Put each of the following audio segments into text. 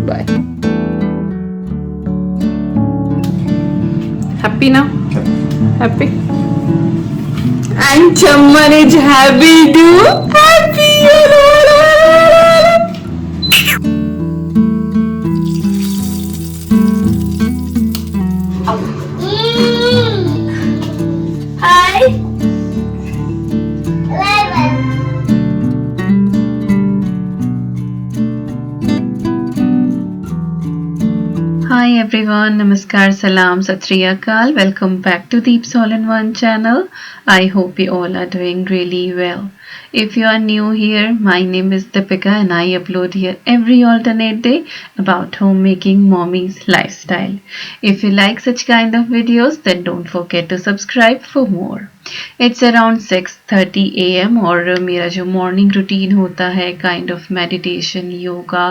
Bye. Happy now? Happy? And Chamman is happy too. Happy! Hi. 11. Hi everyone, Namaskar, Salam, Sat Sri Akal. Welcome back to Deep's All-in-One channel. I hope you all are doing really well. If you are new here, my name is Deepika and I upload here every alternate day about homemaking mommy's lifestyle. If you like such kind of videos, then don't forget to subscribe for more. It's around 6:30 AM और मेरा जो morning routine होता है kind of meditation, yoga,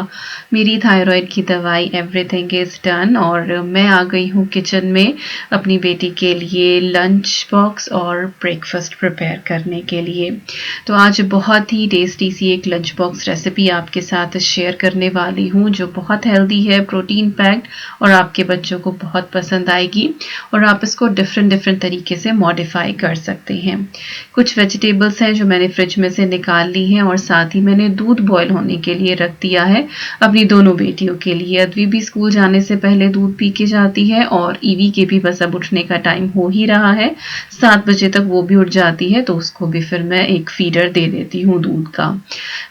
मेरी thyroid की दवाई, everything is done और मैं आ गई हूँ किचन में अपनी बेटी के लिए लंच बॉक्स और ब्रेकफास्ट प्रिपेयर करने के लिए। तो आज बहुत ही टेस्टी सी एक लंच बॉक्स रेसिपी आपके साथ शेयर करने वाली हूँ जो बहुत हेल्दी है, प्रोटीन पैक्ड और आपके बच्चों को बहुत पसंद आएगी और आप इसको डिफरेंट तरीके से मॉडिफाई कर सकते हैं। कुछ वेजिटेबल्स हैं जो मैंने फ्रिज में से निकाल ली हैं और साथ ही मैंने दूध बॉईल होने के लिए रख दिया है अपनी दोनों बेटियों के लिए। अद्वी भी स्कूल जाने से पहले दूध पी के जाती है और ईवी के भी बस अब उठने का टाइम हो ही रहा है, 7 बजे तक वो भी उठ जाती है तो उसको भी फिर मैं एक फीडर दे देती हूँ दूध का।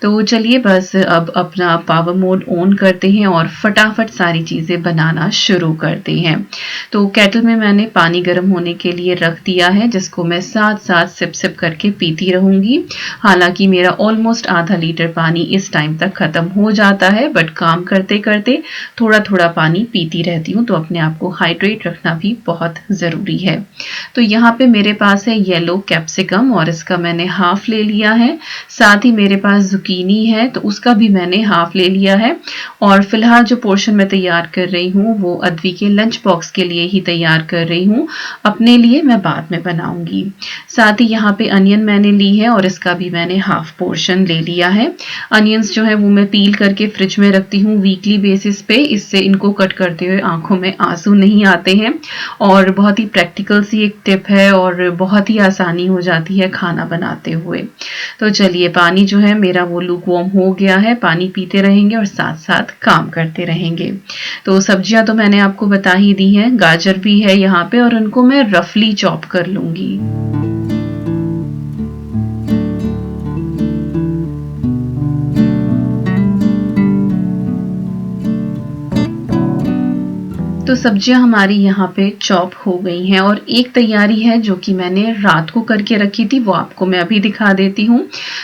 तो चलिए बस अब अपना पावर मोड ऑन करते हैं और फटाफट सारी चीज़ें बनाना शुरू करते हैं। तो केटल में मैंने पानी गर्म होने के लिए रख दिया है जिसको मैं साथ साथ सिप करके पीती रहूंगी। हालांकि मेरा ऑलमोस्ट आधा लीटर पानी इस टाइम तक खत्म हो जाता है, बट काम करते करते थोड़ा पानी पीती रहती हूँ तो अपने आप को हाइड्रेट रखना भी बहुत ज़रूरी है। तो यहाँ पे मेरे पास है येलो कैप्सिकम और इसका मैंने हाफ ले लिया है। साथ ही मेरे पास जुकीनी है तो उसका भी मैंने हाफ ले लिया है और फिलहाल जो पोर्शन मैं तैयार कर रही हूँ वो अद्वी के लंच बॉक्स के लिए ही तैयार कर रही हूँ, अपने लिए मैं बाद में बनाऊंगी। साथ ही यहाँ पे अनियन मैंने ली है और इसका भी मैंने हाफ पोर्शन ले लिया है। अनियंस जो है वो मैं पील करके फ्रिज में रखती हूँ वीकली बेसिस पे, इससे इनको कट करते हुए आंखों में आंसू नहीं आते हैं और बहुत ही प्रैक्टिकल सी एक टिप है और बहुत ही आसानी हो जाती है खाना बनाते हुए। तो चलिए पानी जो है मेरा वो लूक वार्म हो गया है, पानी पीते रहेंगे और साथ साथ काम करते रहेंगे। तो सब्जियां तो मैंने आपको बता ही दी हैं, गाजर भी है यहाँ पे और उनको मैं रफली चॉप कर लूंगी। तो सब्जियां हमारी यहाँ पे चॉप हो गई हैं और एक तैयारी है जो कि मैंने रात को करके रखी थी, वो आपको मैं अभी दिखा देती हूँ।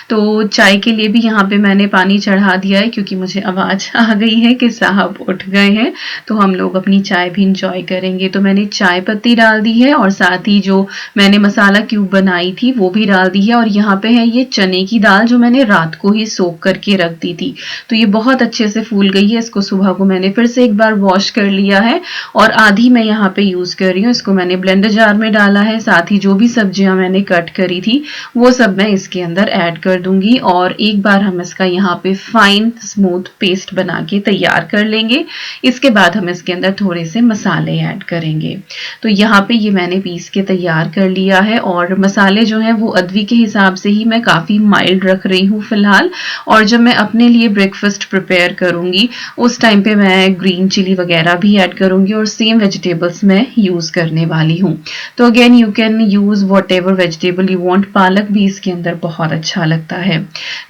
तो चाय के लिए भी यहाँ पे मैंने पानी चढ़ा दिया है क्योंकि मुझे आवाज़ आ गई है कि साहब उठ गए हैं तो हम लोग अपनी चाय भी इंजॉय करेंगे। तो मैंने चाय पत्ती डाल दी है और साथ ही जो मैंने मसाला क्यूब बनाई थी वो भी डाल दी है और यहाँ पे है ये चने की दाल जो मैंने रात को ही सोक करके रख दी थी। तो ये बहुत अच्छे से फूल गई है, इसको सुबह को मैंने फिर से एक बार वॉश कर लिया है और आधी मैं यहाँ पे यूज कर रही हूँ। इसको मैंने ब्लेंडर जार में डाला है, साथ ही जो भी सब्जियां मैंने कट करी थी वो सब मैं इसके अंदर ऐड कर दूंगी और एक बार हम इसका यहाँ पे फाइन स्मूथ पेस्ट बना के तैयार कर लेंगे। इसके बाद हम इसके अंदर थोड़े से मसाले ऐड करेंगे। तो यहाँ पे ये मैंने पीस के तैयार कर लिया है और मसाले जो है वो अद्वी के हिसाब से ही मैं काफी माइल्ड रख रही हूँ फिलहाल। और जब मैं अपने लिए ब्रेकफास्ट प्रिपेयर करूंगी उस टाइम पे मैं ग्रीन चिली वगैरह भी ऐड करूंगी और सेम वेजिटेबल्स मैं यूज करने वाली हूँ। तो again you can use what ever vegetable you want, पालक भी इसके अंदर बहुत अच्छा लगता है।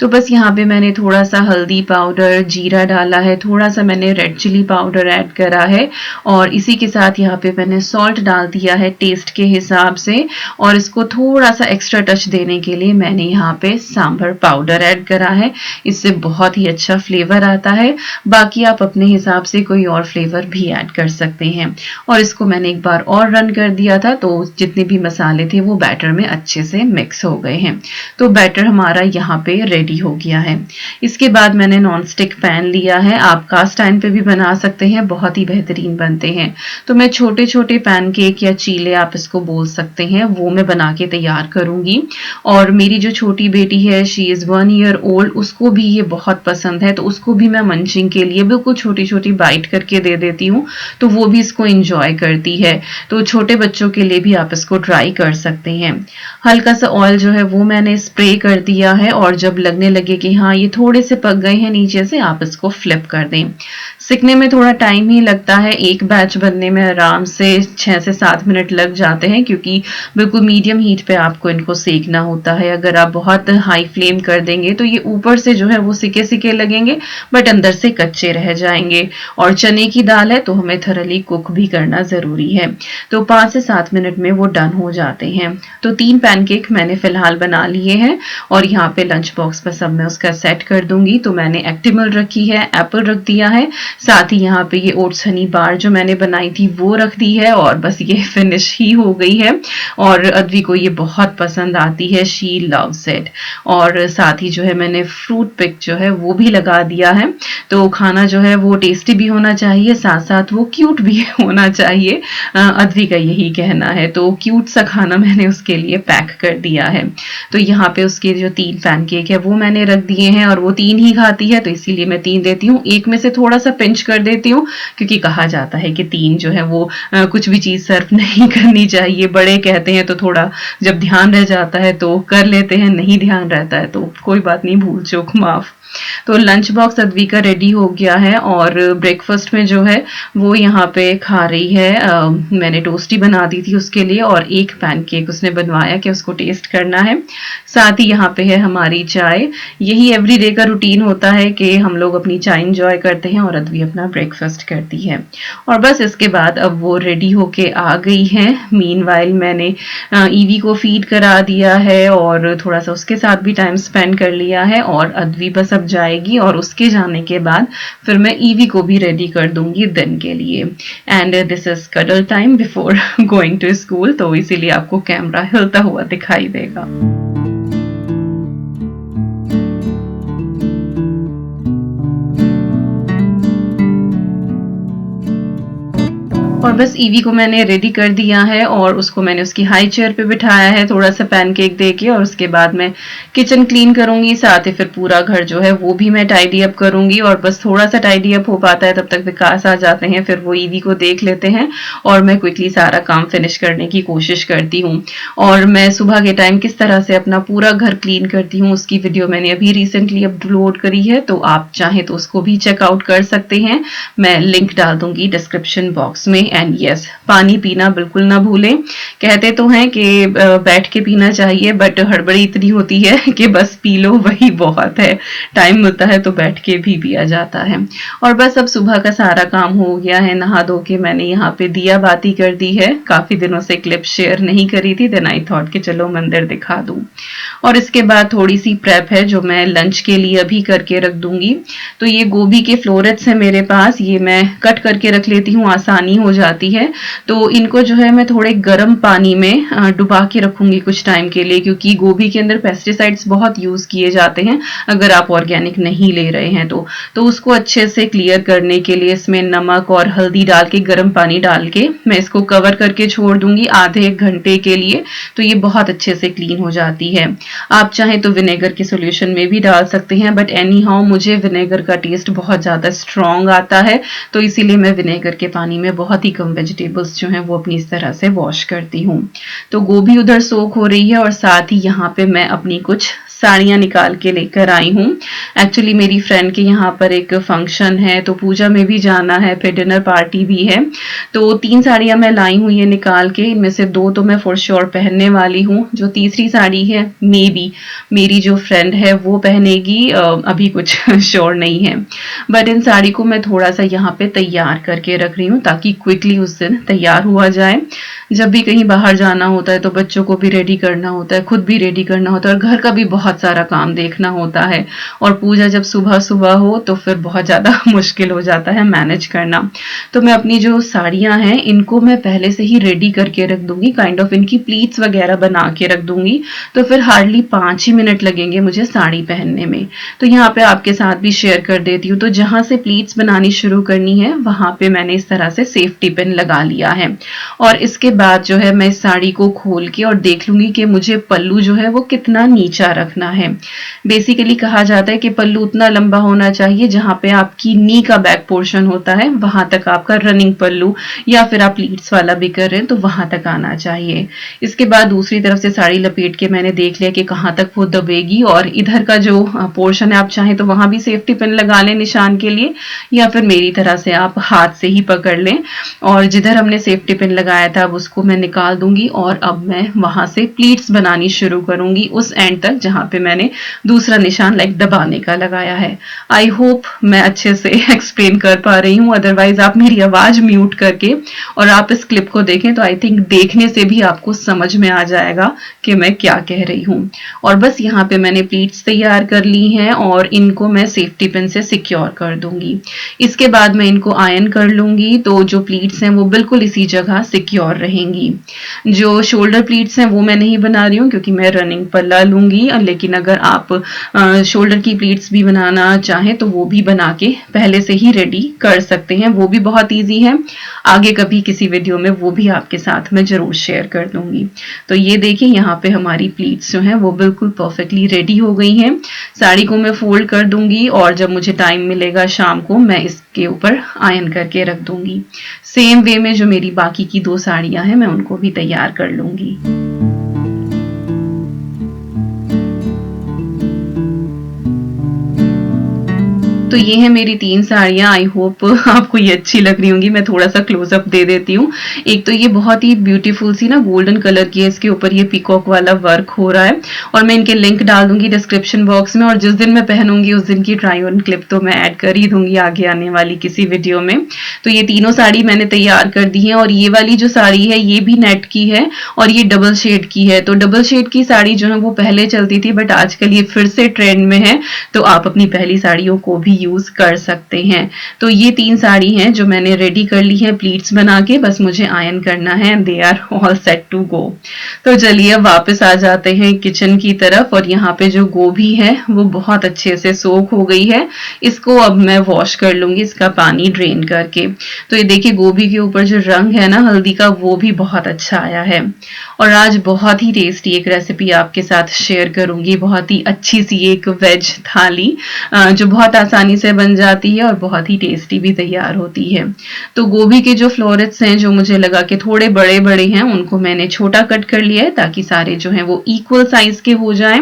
तो बस यहाँ पे मैंने थोड़ा सा हल्दी पाउडर, जीरा डाला है, थोड़ा सा मैंने रेड चिली पाउडर ऐड करा है और इसी के साथ यहाँ पे मैंने सॉल्ट डाल दिया है टेस्ट के हिसाब से और इसको थोड़ा सा एक्स्ट्रा टच देने के लिए मैंने यहाँ पे सांभर पाउडर ऐड करा है, इससे बहुत ही अच्छा फ्लेवर आता है। बाकी आप अपने हिसाब से कोई और फ्लेवर भी ऐड कर सकते हैं। और इसको मैंने एक बार और रन कर दिया था, तो जितने भी मसाले थे वो बैटर में अच्छे से मिक्स हो गए हैं। तो बैटर हमारा यहाँ पे रेडी हो गया है। इसके बाद मैंने नॉन स्टिक पैन लिया है, आप कास्ट आयरन पे भी बना सकते हैं, बहुत ही बेहतरीन बनते हैं। तो मैं छोटे छोटे पैनकेक या चीले आप इसको बोल सकते हैं, वो मैं बना के तैयार करूंगी। और मेरी जो छोटी बेटी है, शी इज़ 1 ईयर ओल्ड, उसको भी ये बहुत पसंद है, तो उसको भी मैं मंचिंग के लिए बिल्कुल छोटी छोटी बाइट करके दे देती हूँ, तो वो भी इसको इंजॉय करती है। तो छोटे बच्चों के लिए भी आप इसको ट्राई कर सकते हैं। हल्का सा ऑयल जो है वो मैंने स्प्रे कर दिया है, और जब लगने लगे कि हाँ ये थोड़े से पक गए हैं नीचे से, आप इसको फ्लिप कर दें। सिकने में थोड़ा टाइम ही लगता है, एक बैच बनने में आराम से 6 से 7 मिनट लग जाते हैं, क्योंकि बिल्कुल मीडियम हीट पे आपको इनको सेकना होता है। अगर आप बहुत हाई फ्लेम कर देंगे तो ये ऊपर से जो है वो सिके सिके लगेंगे, बट अंदर से कच्चे रह जाएंगे। और चने की दाल है तो हमें थरली कुक भी करना जरूरी है। तो 5 से 7 मिनट में वो डन हो जाते हैं। तो 3 पैनकेक मैंने फिलहाल बना लिए हैं, और यहाँ पे लंच बॉक्स पर सब मैं उसका सेट कर दूंगी। तो मैंने एक्टिमल रखी है, एप्पल रख दिया है, साथ ही यहाँ पे ये ओट्स हनी बार जो मैंने बनाई थी वो रख दी है, और बस ये फिनिश ही हो गई है। और अद्वी को ये बहुत पसंद आती है, शी लव्स इट। और साथ ही जो है मैंने फ्रूट पिक जो है वो भी लगा दिया है। तो खाना जो है वो टेस्टी भी होना चाहिए, साथ साथ वो क्यूट भी होना चाहिए, अद्वी का यही कहना है। तो क्यूट सा खाना मैंने उसके लिए पैक कर दिया है। तो यहाँ पे उसके जो 3 पैनकेक है वो मैंने रख दिए हैं, और वो 3 ही खाती है, तो इसीलिए मैं 3 देती हूँ। एक में से थोड़ा सा पिंच कर देती हूँ, क्योंकि कहा जाता है कि 3 जो है वो कुछ भी चीज सर्व नहीं करनी चाहिए। बड़े कहते हैं तो थोड़ा जब ध्यान रह जाता है तो कर लेते हैं, नहीं ध्यान रहता है तो कोई बात नहीं, भूल चूक माफ। तो लंच बॉक्स अद्वी का रेडी हो गया है, और ब्रेकफास्ट में जो है वो यहाँ पे खा रही है। मैंने टोस्टी बना दी थी उसके लिए, और एक पैनकेक उसने बनवाया कि उसको टेस्ट करना है। साथ ही यहाँ पे है हमारी चाय। यही एवरीडे का रूटीन होता है कि हम लोग अपनी चाय इंजॉय करते हैं और अद्वी अपना ब्रेकफास्ट करती है। और बस इसके बाद अब वो रेडी होके आ गई है। मीनवाइल मैंने ईवी को फीड करा दिया है, और थोड़ा सा उसके साथ भी टाइम स्पेंड कर लिया है। और अद्वी बस जाएगी, और उसके जाने के बाद फिर मैं ईवी को भी रेडी कर दूंगी दिन के लिए। And this is cuddle time before going to school, तो इसीलिए आपको कैमरा हिलता हुआ दिखाई देगा। और बस ईवी को मैंने रेडी कर दिया है, और उसको मैंने उसकी हाई चेयर पे बिठाया है थोड़ा सा पैनकेक देके। और उसके बाद मैं किचन क्लीन करूंगी, साथ ही फिर पूरा घर जो है वो भी मैं टाइडी अप करूंगी। और बस थोड़ा सा टाइडी अप हो पाता है तब तक विकास आ जाते हैं, फिर वो ईवी को देख लेते हैं, और मैं क्विकली सारा काम फिनिश करने की कोशिश करती हूँ। और मैं सुबह के टाइम किस तरह से अपना पूरा घर क्लीन करती हूँ उसकी वीडियो मैंने अभी रिसेंटली अपलोड करी है, तो आप चाहें तो उसको भी चेकआउट कर सकते हैं। मैं लिंक डाल दूंगी डिस्क्रिप्शन बॉक्स में। एंड यस, पानी पीना बिल्कुल ना भूलें। कहते तो हैं कि बैठ के पीना चाहिए, बट हड़बड़ी इतनी होती है कि बस पी लो, वही बहुत है। टाइम मिलता है तो बैठ के भी पिया जाता है। और बस अब सुबह का सारा काम हो गया है, नहा धो के मैंने यहाँ पे दिया बाती कर दी है। काफी दिनों से क्लिप शेयर नहीं करी थी, देन आई थॉट कि चलो मंदिर दिखा दूं। और इसके बाद थोड़ी सी प्रेप है जो मैं लंच के लिए अभी करके रख दूंगी। तो ये गोभी के फ्लोरेट्स है मेरे पास, ये मैं कट करके रख लेती हूँ, आसानी हो जाती है। तो इनको जो है मैं थोड़े गर्म पानी में डुबा के रखूंगी कुछ टाइम के लिए, क्योंकि गोभी के अंदर पेस्टिसाइड्स बहुत यूज किए जाते हैं अगर आप ऑर्गेनिक नहीं ले रहे हैं तो उसको अच्छे से क्लियर करने के लिए इसमें नमक और हल्दी डाल के गर्म पानी डाल के मैं इसको कवर करके छोड़ दूंगी आधे 1 घंटे के लिए। तो ये बहुत अच्छे से क्लीन हो जाती है। आप चाहें तो विनेगर के सॉल्यूशन में भी डाल सकते हैं, बट एनी हाउ मुझे विनेगर का टेस्ट बहुत ज्यादा स्ट्रॉन्ग आता है, तो इसीलिए मैं विनेगर के पानी में बहुत ही कम वेजिटेबल्स जो हैं वो अपनी इस तरह से वॉश करती हूँ। तो गोभी उधर सोख हो रही है, और साथ ही यहाँ पे मैं अपनी कुछ साड़ियां निकाल के लेकर आई हूँ। एक्चुअली मेरी फ्रेंड के यहाँ पर एक फंक्शन है, तो पूजा में भी जाना है, फिर डिनर पार्टी भी है। तो 3 साड़ियां मैं लाई हूँ ये निकाल के, इनमें से 2 तो मैं फॉर श्योर पहनने वाली हूँ। जो तीसरी साड़ी है मे बी मेरी जो फ्रेंड है वो पहनेगी, अभी कुछ श्योर नहीं है। बट इन साड़ी को मैं थोड़ा सा यहाँ पे तैयार करके रख रही हूँ ताकि क्विकली उस दिन तैयार हुआ जाए। जब भी कहीं बाहर जाना होता है तो बच्चों को भी रेडी करना होता है, खुद भी रेडी करना होता है, और घर का भी बहुत बहुत सारा काम देखना होता है, और पूजा जब सुबह सुबह हो तो फिर बहुत ज़्यादा मुश्किल हो जाता है मैनेज करना। तो मैं अपनी जो साड़ियाँ हैं इनको मैं पहले से ही रेडी करके रख दूंगी, काइंड ऑफ इनकी प्लीट्स वगैरह बना के रख दूंगी, तो फिर हार्डली 5 ही मिनट लगेंगे मुझे साड़ी पहनने में। तो यहाँ पे आपके साथ भी शेयर कर देती हूँ। तो जहाँ से प्लीट्स बनानी शुरू करनी है वहां पे मैंने इस तरह से सेफ्टी पिन लगा लिया है, और इसके बाद जो है मैं इस साड़ी को खोल के और देख लूंगी कि मुझे पल्लू जो है वो कितना नीचा रखना है। बेसिकली कहा जाता है कि पल्लू उतना लंबा होना चाहिए जहां पे आपकी नी का बैक पोर्शन होता है वहां तक आपका रनिंग पल्लू, या फिर आप प्लीट्स वाला भी कर रहे हैं तो वहां तक आना चाहिए। इसके बाद दूसरी तरफ से साड़ी लपेट के मैंने देख लिया कि कहाँ तक वो दबेगी, और इधर का जो पोर्शन है आप चाहें तो वहां भी सेफ्टी पिन लगा लें निशान के लिए, या फिर मेरी तरह से आप हाथ से ही पकड़ लें। और जिधर हमने सेफ्टी पिन लगाया था अब उसको मैं निकाल दूंगी, और अब मैं वहां से प्लीट्स बनानी शुरू करूंगी उस एंड तक जहां पे मैंने दूसरा निशान लाइक दबाने का लगाया है। आई होप मैं अच्छे से एक्सप्लेन कर पा रही हूँ, अदरवाइज आप मेरी आवाज म्यूट करके और आप इस क्लिप को देखें तो आई थिंक देखने से भी आपको समझ में आ जाएगा कि मैं क्या कह रही हूँ। और बस यहाँ पे मैंने प्लीट्स तैयार कर ली हैं और इनको मैं सेफ्टी पिन से सिक्योर कर दूंगी। इसके बाद मैं इनको आयन कर लूंगी, तो जो प्लीट्स हैं वो बिल्कुल इसी जगह सिक्योर रहेंगी। जो शोल्डर प्लीट्स हैं वो मैं नहीं बना रही हूँ क्योंकि मैं रनिंग पल्ला लूंगी, लेकिन अगर आप शोल्डर की प्लीट्स भी बनाना चाहें तो वो भी बना के पहले से ही रेडी कर सकते हैं, वो भी बहुत ईजी है। आगे कभी किसी वीडियो में वो भी आपके साथ मैं जरूर शेयर कर दूंगी। तो ये देखिए यहाँ पे हमारी प्लीट्स जो हैं वो बिल्कुल परफेक्टली रेडी हो गई हैं। साड़ी को मैं फोल्ड कर दूंगी और जब मुझे टाइम मिलेगा शाम को मैं इसके ऊपर आयन करके रख दूंगी। सेम वे में जो मेरी बाकी की 2 साड़ियां हैं मैं उनको भी तैयार कर लूंगी। तो ये है मेरी 3 साड़ियां। आई होप आपको ये अच्छी लग रही होंगी। मैं थोड़ा सा क्लोजअप दे देती हूँ। एक तो ये बहुत ही ब्यूटीफुल सी ना गोल्डन कलर की है, इसके ऊपर ये पीकॉक वाला वर्क हो रहा है, और मैं इनके लिंक डाल दूंगी डिस्क्रिप्शन बॉक्स में, और जिस दिन मैं पहनूंगी उस दिन की ट्राई ऑन क्लिप तो मैं ऐड कर ही दूंगी आगे आने वाली किसी वीडियो में। तो ये तीनों साड़ी मैंने तैयार कर दी है, और ये वाली जो साड़ी है ये भी नेट की है और ये डबल शेड की है। तो डबल शेड की साड़ी जो है वो पहले चलती थी, बट आजकल ये फिर से ट्रेंड में है, तो आप अपनी पहली साड़ियों को भी यूज कर सकते हैं। तो ये 3 साड़ी हैं जो मैंने रेडी कर ली है प्लीट्स बना के, बस मुझे आयन करना है, they are all set to go. तो चलिए अब वापस आ जाते हैं किचन की तरफ, और यहाँ पे जो गोभी है वो बहुत अच्छे से सोख हो गई है। इसको अब मैं वॉश कर लूंगी इसका पानी ड्रेन करके। तो ये देखिए गोभी के ऊपर जो रंग है ना हल्दी का वो भी बहुत अच्छा आया है। और आज बहुत ही टेस्टी एक रेसिपी आपके साथ शेयर करूंगी, बहुत ही अच्छी सी एक वेज थाली जो बहुत आसानी से बन जाती है और बहुत ही टेस्टी भी तैयार होती है। तो गोभी के जो फ्लोरेट्स हैं जो मुझे लगा कि थोड़े बड़े बड़े हैं उनको मैंने छोटा कट कर लिया है ताकि सारे जो हैं वो इक्वल साइज के हो जाएं।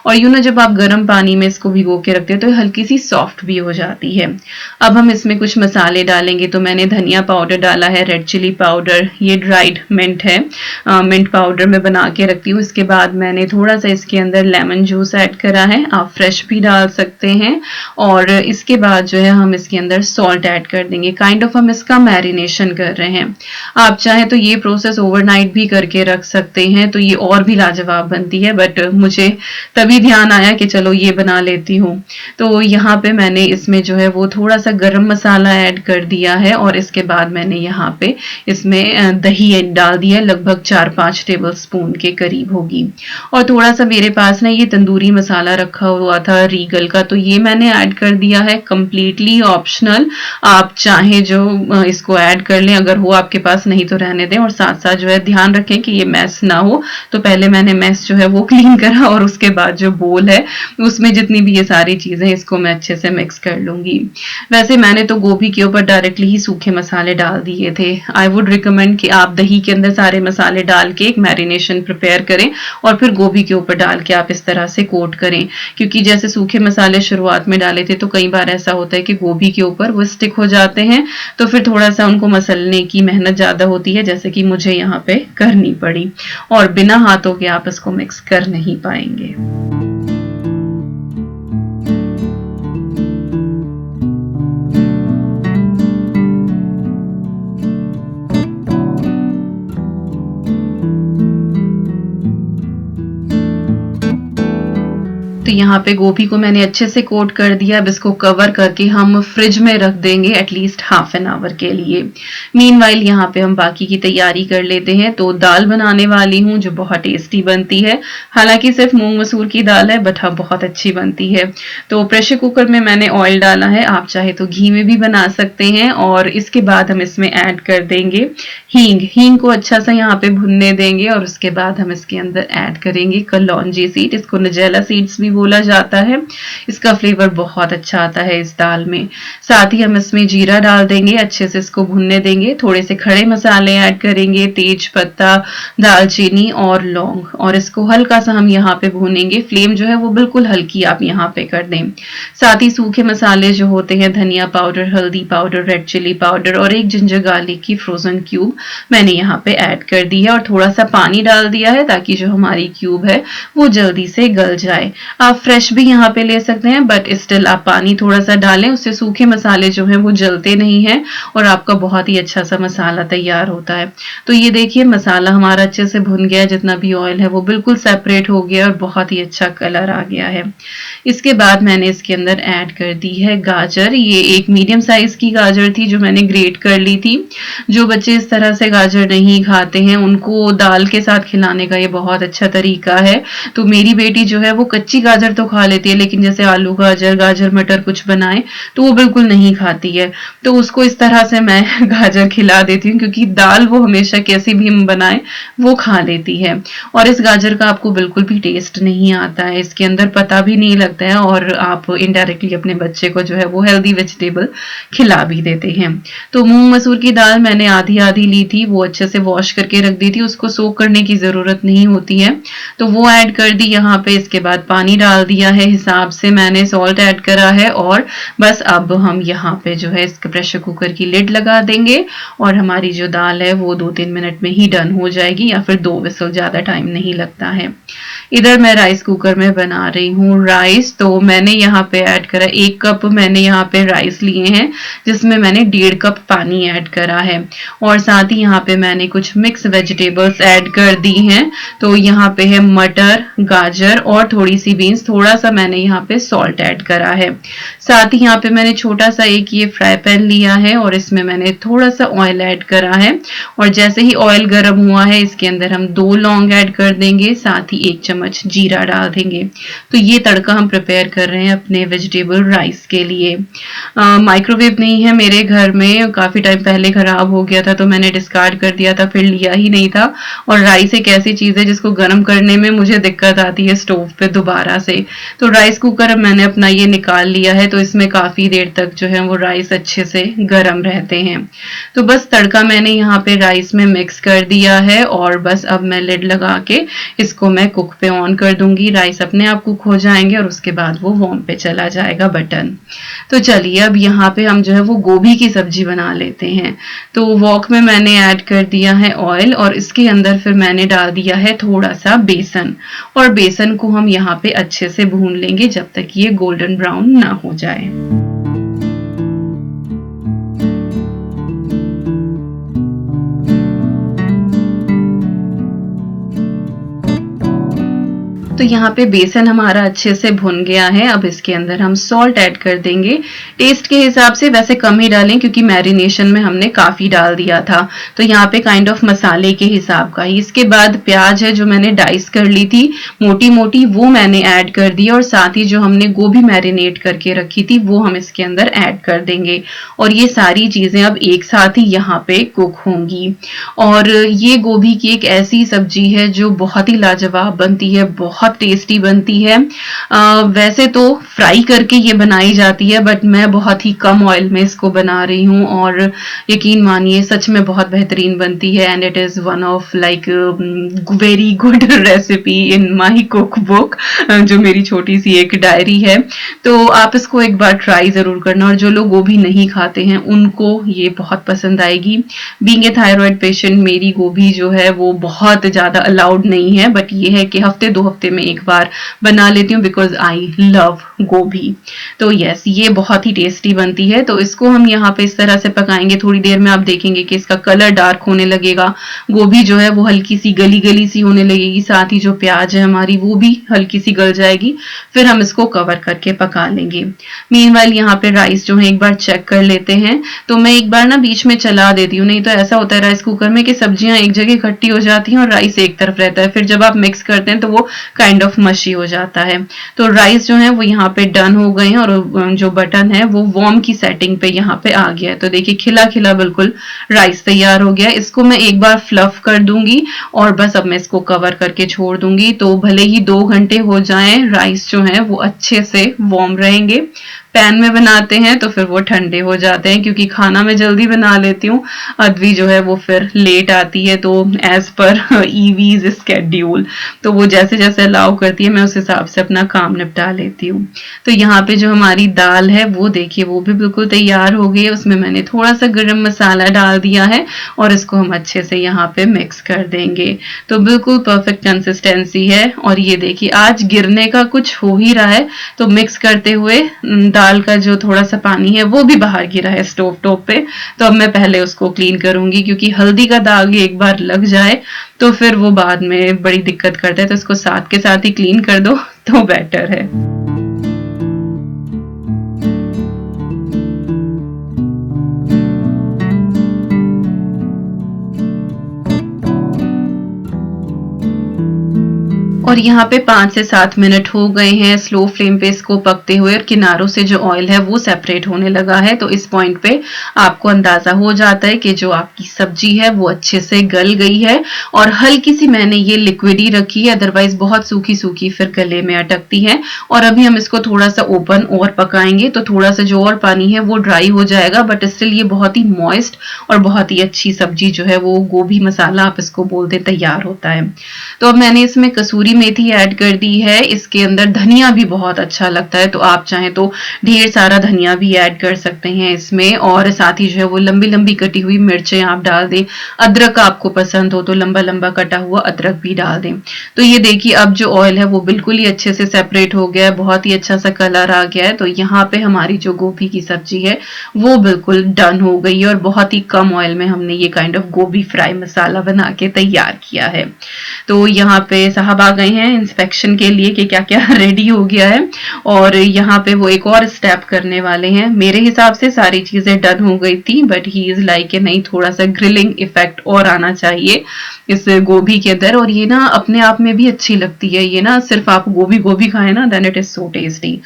और यूं ना जब आप गर्म पानी में इसको भिगो के रखते हैं तो हल्की सी सॉफ्ट भी हो जाती है। अब हम इसमें कुछ मसाले डालेंगे। तो मैंने धनिया पाउडर डाला है, रेड चिली पाउडर, ये ड्राइड मिंट है, मिंट पाउडर मैं बना के रखती हूँ। इसके बाद मैंने थोड़ा सा इसके अंदर लेमन जूस ऐड करा है, आप फ्रेश भी डाल सकते हैं। और इसके बाद जो है हम इसके अंदर सॉल्ट ऐड कर देंगे। काइंड ऑफ हम इसका मैरिनेशन कर रहे हैं। आप चाहे तो ये प्रोसेस ओवरनाइट भी करके रख सकते हैं तो ये और भी लाजवाब बनती है, बट मुझे तभी ध्यान आया कि चलो ये बना लेती हूँ। तो यहाँ पे मैंने इसमें जो है वो थोड़ा सा गरम मसाला ऐड कर दिया है, और इसके बाद मैंने यहाँ पे इसमें दही डाल दिया, लगभग 4-5 टेबल स्पून के करीब होगी। और थोड़ा सा मेरे पास ना ये तंदूरी मसाला रखा हुआ था रीगल का, तो ये मैंने ऐड कर दिया है। कंप्लीटली ऑप्शनल, आप चाहे जो इसको ऐड कर लें, अगर हो आपके पास, नहीं तो रहने दें। और साथ साथ जो है ध्यान रखें कि ये मैस ना हो। तो पहले मैंने मैस जो है वो क्लीन करा, और उसके बाद जो बोल है उसमें जितनी भी ये सारी चीजें इसको मैं अच्छे से मिक्स कर लूंगी। वैसे मैंने तो गोभी के ऊपर डायरेक्टली ही सूखे मसाले डाल दिए थे। आई वुड रिकमेंड कि आप दही के अंदर सारे मसाले डाल के एक मैरिनेशन प्रिपेयर करें और फिर गोभी के ऊपर डाल के आप इस तरह से कोट करें, क्योंकि जैसे सूखे मसाले शुरुआत में डाले थे तो कई बार ऐसा होता है कि गोभी के ऊपर वो स्टिक हो जाते हैं, तो फिर थोड़ा सा उनको मसलने की मेहनत ज्यादा होती है, जैसे कि मुझे यहाँ पे करनी पड़ी, और बिना हाथों के आप इसको मिक्स कर नहीं पाएंगे। तो यहाँ पे गोभी को मैंने अच्छे से कोट कर दिया। अब इसको कवर करके हम फ्रिज में रख देंगे एटलीस्ट हाफ एन आवर के लिए। मीनवाइल यहाँ पे हम बाकी की तैयारी कर लेते हैं। तो दाल बनाने वाली हूँ जो बहुत टेस्टी बनती है, हालांकि सिर्फ मूंग मसूर की दाल है बट हाँ बहुत अच्छी बनती है। तो प्रेशर कुकर में मैंने ऑयल डाला है, आप चाहे तो घी में भी बना सकते हैं। और इसके बाद हम इसमें ऐड कर देंगे हींग को अच्छा सा यहाँ पे भुनने देंगे और उसके बाद हम इसके अंदर ऐड करेंगे कलौंजी सीड, इसको नजेला सीड्स भी बोला जाता है। इसका फ्लेवर बहुत अच्छा आता है इस दाल में। साथ ही हम इसमें जीरा डाल देंगे, अच्छे से इसको भुनने देंगे। थोड़े से खड़े मसाले ऐड करेंगे, तेज पत्ता, दालचीनी और लौंग, और इसको हल्का सा हम यहाँ पे भूनेंगे। फ्लेम जो है वो बिल्कुल हल्की आप यहाँ पे कर दें। साथ ही सूखे मसाले जो होते हैं धनिया पाउडर, हल्दी पाउडर, रेड चिली पाउडर और एक जिंजर गार्लिक की फ्रोजन क्यूब मैंने यहाँ पे ऐड कर दी है और थोड़ा सा पानी डाल दिया है ताकि जो हमारी क्यूब है वो जल्दी से गल जाए। आप फ्रेश भी यहाँ पे ले सकते हैं बट स्टिल आप पानी थोड़ा सा डालें, उससे सूखे मसाले जो हैं वो जलते नहीं हैं और आपका बहुत ही अच्छा सा मसाला तैयार होता है। तो ये देखिए मसाला हमारा अच्छे से भुन गया, जितना भी ऑयल है वो बिल्कुल सेपरेट हो गया और बहुत ही अच्छा कलर आ गया है। इसके बाद मैंने इसके अंदर ऐड कर दी है गाजर। ये एक मीडियम साइज की गाजर थी जो मैंने ग्रेट कर ली थी। जो बच्चे इस तरह से गाजर नहीं खाते हैं उनको दाल के साथ खिलाने का ये बहुत अच्छा तरीका है। तो मेरी बेटी जो है वो कच्ची गाजर तो खा लेती है, लेकिन जैसे आलू गाजर, गाजर मटर कुछ बनाए तो वो बिल्कुल नहीं खाती है। तो उसको इस तरह से मैं गाजर खिला देती हूँ क्योंकि दाल वो हमेशा कैसी भी हम बनाए वो खा लेती है। और इस गाजर का आपको बिल्कुल भी टेस्ट नहीं आता है, इसके अंदर पता भी नहीं लगता है और आप इनडायरेक्टली अपने बच्चे को जो है वो हेल्दी वेजिटेबल खिला भी देते हैं। तो मूंग मसूर की दाल मैंने आधी आधी ली थी, वो अच्छे से वॉश करके रख दी थी, उसको सोक करने की जरूरत नहीं होती है। तो वो ऐड कर दी यहाँ पे। इसके बाद पानी डाल दिया है हिसाब से, मैंने सॉल्ट ऐड करा है और बस अब हम यहाँ पे जो है इसके प्रेशर कुकर की लिड लगा देंगे और हमारी जो दाल है वो 2-3 मिनट में ही डन हो जाएगी या फिर 2 विसल, ज्यादा टाइम नहीं लगता है। इधर मैं राइस कुकर में बना रही हूँ राइस। तो मैंने यहाँ पे ऐड करा 1 कप मैंने यहाँ पे राइस लिए हैं जिसमें मैंने 1.5 कप पानी ऐड करा है और साथ ही यहाँ पे मैंने कुछ मिक्स वेजिटेबल्स ऐड कर दी हैं। तो यहाँ पे है मटर, गाजर और थोड़ी सी बीन्स, थोड़ा सा मैंने यहाँ पे सॉल्ट ऐड करा है। साथ ही यहाँ पे मैंने छोटा सा एक ये फ्राई पैन लिया है और इसमें मैंने थोड़ा सा ऑयल ऐड करा है और जैसे ही ऑयल गर्म हुआ है इसके अंदर हम 2 लौंग ऐड कर देंगे, साथ ही 1 चम्मच जीरा डाल देंगे। तो ये तड़का हम प्रिपेयर कर रहे हैं अपने वेजिटेबल राइस के लिए। माइक्रोवेव नहीं है मेरे घर में, काफी टाइम पहले खराब हो गया था तो मैंने डिस्कार्ड कर दिया था, फिर लिया ही नहीं था। और राइस एक ऐसी चीज है जिसको गर्म करने में मुझे दिक्कत आती है स्टोव पे दोबारा से। तो राइस कुकर मैंने अपना ये निकाल लिया है, तो इसमें काफी देर तक जो है वो राइस अच्छे से गर्म रहते हैं। तो बस तड़का मैंने यहाँ पे राइस में मिक्स कर दिया है और बस अब मैं लिड लगा के इसको मैं कुक पे ऑन कर दूंगी। राइस अपने आप कुक हो जाएंगे और उसके बाद वो वॉर्म पे चला जाएगा बटन। तो चलिए अब यहाँ पे हम जो है वो गोभी की सब्जी बना लेते हैं। तो वॉक में मैंने ऐड कर दिया है ऑयल और इसके अंदर फिर मैंने डाल दिया है थोड़ा सा बेसन और बेसन को हम यहाँ पे अच्छे से भून लेंगे जब तक ये गोल्डन ब्राउन ना हो जाए। तो यहाँ पे बेसन हमारा अच्छे से भुन गया है। अब इसके अंदर हम सॉल्ट ऐड कर देंगे टेस्ट के हिसाब से, वैसे कम ही डालें क्योंकि मैरिनेशन में हमने काफी डाल दिया था। तो यहाँ पे काइंड ऑफ मसाले के हिसाब का ही। इसके बाद प्याज है जो मैंने डाइस कर ली थी मोटी मोटी, वो मैंने ऐड कर दी और साथ ही जो हमने गोभी मैरिनेट करके रखी थी वो हम इसके अंदर ऐड कर देंगे और ये सारी चीजें अब एक साथ ही यहाँ पे कुक होंगी। और ये गोभी की एक ऐसी सब्जी है जो बहुत ही लाजवाब बनती है, बहुत टेस्टी बनती है। वैसे तो फ्राई करके ये बनाई जाती है बट मैं बहुत ही कम ऑयल में इसको बना रही हूँ और यकीन मानिए सच में बहुत बेहतरीन बनती है and it is one of like very good recipe in my cook book, जो मेरी छोटी सी एक डायरी है। तो आप इसको एक बार ट्राई जरूर करना और जो लोग गोभी नहीं खाते हैं उनको ये बहुत पसंद आएगी। बीइंग ए थायराइड पेशेंट मेरी गोभी जो है वो बहुत ज्यादा अलाउड नहीं है बट ये है कि हफ्ते 2 हफ्ते में में एक बार बना लेती हूँ बिकॉज आई लव गोभी। तो यस, ये बहुत ही टेस्टी बनती है। तो इसको हम यहाँ पे इस तरह से पकाएंगे। थोड़ी देर में आप देखेंगे कि इसका कलर डार्क होने लगेगा, गोभी जो है वो हल्की सी गली गली सी होने लगेगी, साथ ही जो प्याज है हमारी वो भी हल्की सी गल जाएगी। फिर हम इसको कवर करके पका लेंगे। मीनवाइल यहाँ पे राइस जो है एक बार चेक कर लेते हैं। तो मैं एक बार ना बीच में चला देती हूँ, नहीं तो ऐसा होता है राइस कुकर में कि सब्जियां एक जगह इकट्ठी हो जाती हैं और राइस एक तरफ रहता है। फिर जब आप मिक्स करते हैं तो वो काइंड ऑफ मशी हो जाता है। तो राइस जो है वो यहाँ पे डन हो गए हैं और जो बटन है वो वार्म की सेटिंग पे यहाँ पे आ गया है। तो देखिए खिला खिला बिल्कुल राइस तैयार हो गया है। इसको मैं एक बार फ्लफ कर दूंगी और बस अब मैं इसको कवर करके छोड़ दूंगी। तो भले ही 2 घंटे हो जाएं, राइस जो है वो अच्छे से वार्म रहेंगे। पैन में बनाते हैं तो फिर वो ठंडे हो जाते हैं, क्योंकि खाना मैं जल्दी बना लेती हूँ, अद्वी जो है वो फिर लेट आती है। तो एज पर ईवीज स्केड्यूल, तो वो जैसे जैसे अलाउ करती है मैं उस हिसाब से अपना काम निपटा लेती हूँ। तो यहाँ पे जो हमारी दाल है वो देखिए वो भी बिल्कुल तैयार हो गई है। उसमें मैंने थोड़ा सा गरम मसाला डाल दिया है और इसको हम अच्छे से यहाँ पे मिक्स कर देंगे। तो बिल्कुल परफेक्ट कंसिस्टेंसी है। और ये देखिए आज गिरने का कुछ हो ही रहा है, तो मिक्स करते हुए दाल का जो थोड़ा सा पानी है वो भी बाहर गिरा है स्टोव टॉप पे। तो अब मैं पहले उसको क्लीन करूंगी, क्योंकि हल्दी का दाग एक बार लग जाए तो फिर वो बाद में बड़ी दिक्कत करता है। तो इसको साथ के साथ ही क्लीन कर दो तो बेटर है। और यहाँ पे 5 से 7 मिनट हो गए हैं स्लो फ्लेम पे इसको पकते हुए, और किनारों से जो ऑयल है वो सेपरेट होने लगा है। तो इस पॉइंट पे आपको अंदाजा हो जाता है कि जो आपकी सब्जी है वो अच्छे से गल गई है। और हल्की सी मैंने ये लिक्विड ही रखी है, अदरवाइज बहुत सूखी सूखी फिर गले में अटकती है। और अभी हम इसको थोड़ा सा ओपन और पकाएंगे तो थोड़ा सा जो और पानी है वो ड्राई हो जाएगा, बट स्टिल ये बहुत ही मॉइस्ट और बहुत ही अच्छी सब्जी जो है वो गोभी मसाला आप इसको बोलते तैयार होता है। तो अब मैंने इसमें कसूरी मेथी ऐड कर दी है। इसके अंदर धनिया भी बहुत अच्छा लगता है, तो आप चाहें तो ढेर सारा धनिया भी ऐड कर सकते हैं इसमें। और साथ ही जो है वो लंबी लंबी कटी हुई मिर्चें आप डाल दें। अदरक आपको पसंद हो तो लंबा लंबा कटा हुआ अदरक भी डाल दें। तो ये देखिए अब जो ऑयल है वो बिल्कुल ही अच्छे से सेपरेट हो गया है, बहुत ही अच्छा सा कलर आ गया है। तो यहाँ पे हमारी जो गोभी की सब्जी है वो बिल्कुल डन हो गई है और बहुत ही कम ऑयल में हमने ये काइंड ऑफ गोभी फ्राई मसाला बना के तैयार किया है। तो यहाँ पे साहब आ गए हैं इंस्पेक्शन के लिए कि क्या क्या रेडी हो गया है, और यहाँ पे वो एक और स्टेप करने वाले हैं। मेरे हिसाब से सारी चीजें डन हो गई थी, बट ही इज लाइक नहीं, थोड़ा सा ग्रिलिंग इफेक्ट और आना चाहिए इस गोभी के अंदर। और ये ना अपने आप में भी अच्छी लगती है, ये ना सिर्फ आप गोभी गोभी खाएं ना, then it is so tasty.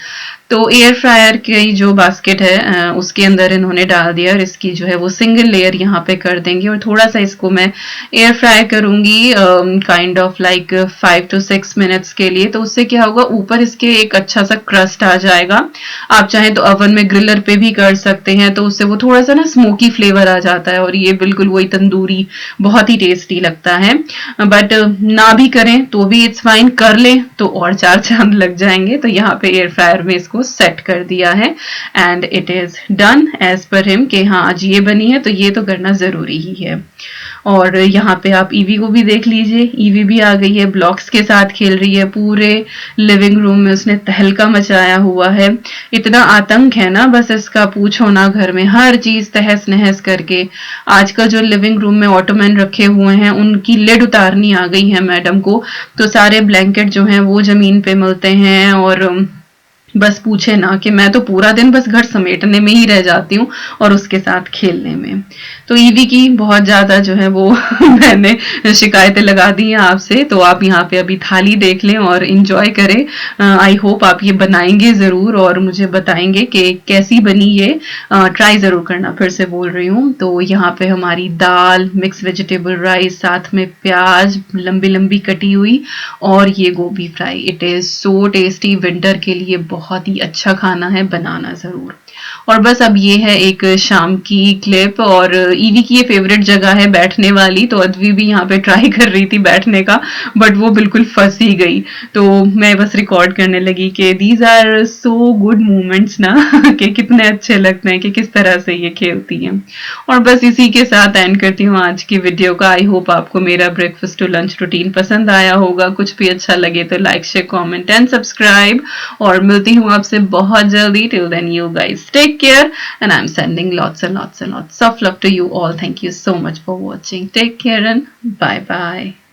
तो एयर फ्रायर की जो बास्केट है उसके अंदर इन्होंने डाल दिया, और इसकी जो है वो सिंगल लेयर यहाँ पे कर देंगे। और थोड़ा सा इसको मैं एयर फ्राई करूंगी kind of like 5 to 6 minutes के लिए। तो उससे क्या होगा, ऊपर इसके एक अच्छा सा क्रस्ट आ जाएगा। आप चाहें तो ओवन में ग्रिलर पे भी कर सकते हैं, तो उससे वो थोड़ा सा ना स्मोकी फ्लेवर आ जाता है और ये बिल्कुल वही तंदूरी बहुत ही टेस्टी लगता है। बट ना भी करें तो भी इट्स फाइन, कर लें तो और 4 चांद लग जाएंगे। तो यहाँ पे एयर फ्रायर में इसको सेट कर दिया है and it is done as per him कि हाँ आज ये बनी है तो ये तो करना जरूरी ही है। और यहाँ पे आप ईवी को भी देख लीजिए, ईवी भी आ गई है, ब्लॉक्स के साथ खेल रही है। पूरे लिविंग रूम में उसने तहलका मचाया हुआ है। इतना आतंक है ना बस इसका पूछो ना, घर में हर चीज तहस नहस करके। आजकल जो लिविंग रूम में ऑटोमैन रखे हुए हैं उनकी लिड उतारनी आ गई है मैडम को, तो सारे ब्लैंकेट जो हैं वो जमीन पे मिलते हैं। और बस पूछे ना कि मैं तो पूरा दिन बस घर समेटने में ही रह जाती हूँ और उसके साथ खेलने में। तो ईवी की बहुत ज्यादा जो है वो मैंने शिकायतें लगा दी हैं आपसे। तो आप यहाँ पे अभी थाली देख लें और इंजॉय करें। आई होप आप ये बनाएंगे जरूर और मुझे बताएंगे कि कैसी बनी ये। ट्राई जरूर करना, फिर से बोल रही हूँ। तो यहाँ पे हमारी दाल, मिक्स वेजिटेबल राइस, साथ में प्याज लंबी लंबी कटी हुई, और ये गोभी fry. It is so tasty. Winter के लिए बहुत ही अच्छा खाना है, बनाना जरूर। और बस अब ये है एक शाम की क्लिप, और ईवी की ये फेवरेट जगह है बैठने वाली, तो अद्वी भी यहाँ पे ट्राई कर रही थी बैठने का, बट वो बिल्कुल फंस ही गई। तो मैं बस रिकॉर्ड करने लगी कि these are so good moments ना कि कितने अच्छे लगते हैं कि किस तरह से ये खेलती हैं। और बस इसी के साथ एंड करती हूँ आज की वीडियो का। आई होप आपको मेरा ब्रेकफास्ट टू लंच रूटीन पसंद आया होगा। कुछ भी अच्छा लगे तो like share comment and subscribe, और मिलती हूँ आपसे बहुत जल्दी। Till then you guys take care, and I'm sending lots and lots and lots of love to you all. Thank you so much for watching. Take care and bye bye.